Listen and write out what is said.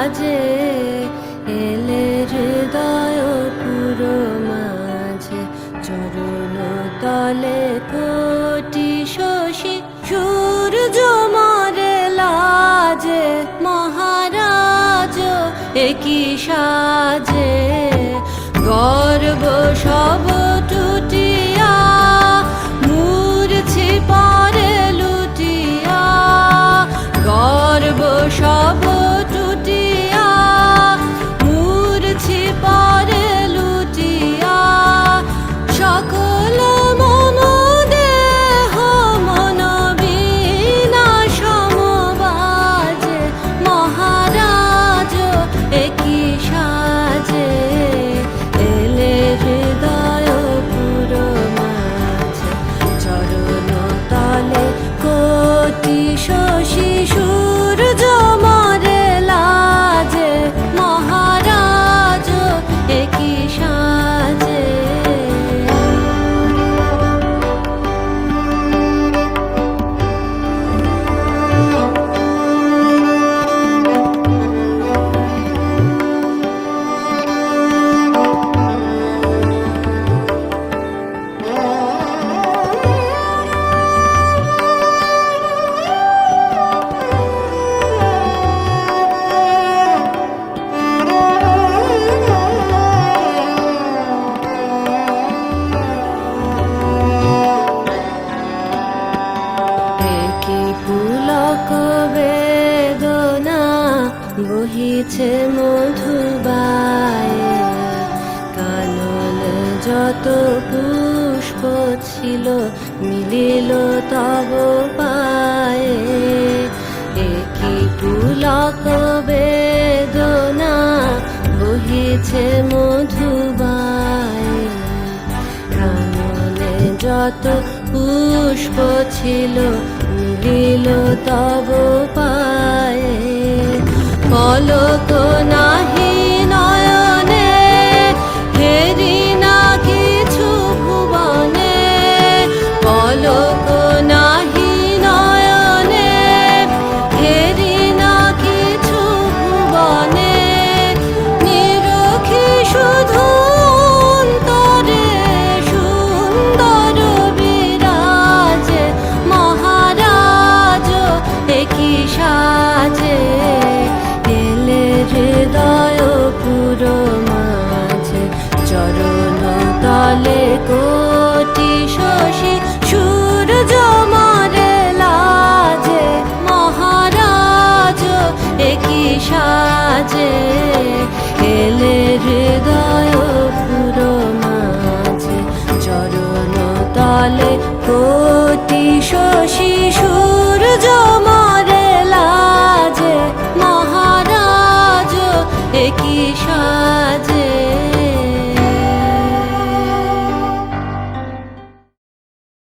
সাজে এলে হৃদয় পুরো মাঝে চরণ তলে কোটি শশী সূর্য মরে লাজে মহারাজ একই সাজে গর্ব সব টুটিয়া মূর্ছি পরে লুটিয়া গর্ব সব টুটিয়া মূর্ছি পরে লুটিয়া সকল মম দেহ মন বিনা সমবাজে মহারাজ একই সাজে এলে হৃদয় পুরো মাঝে চরণ তলে কোটি শশী সূর্য মরে লাজে মহারাজ একই সাজে পুলক বেদনা বহিছে মধুবায়ে কানন যত পুষ্প ছিল মিলিল তব পায়ে একই পুলক বেদনা বহিছে মধুবায়ে কাননে যত পুষ্প ছিল মিলিল তব পায়ে পলক নাহি নয়নে হেরি না কিছু ভুবনে পলক নাহি নয়নে হেরি না কিছু ভুবনে নিরখি শুধু অন্তরে সুন্দর বিরাজে মহারাজ একই সাজে এলে হৃদয় পুরো মাঝে চরণ তলে কোটি শশী সূর্য মরে লাজে মহারাজ একই সাজে এলে হৃদয় পুরো মাঝে চরণ তলে কোটি শশী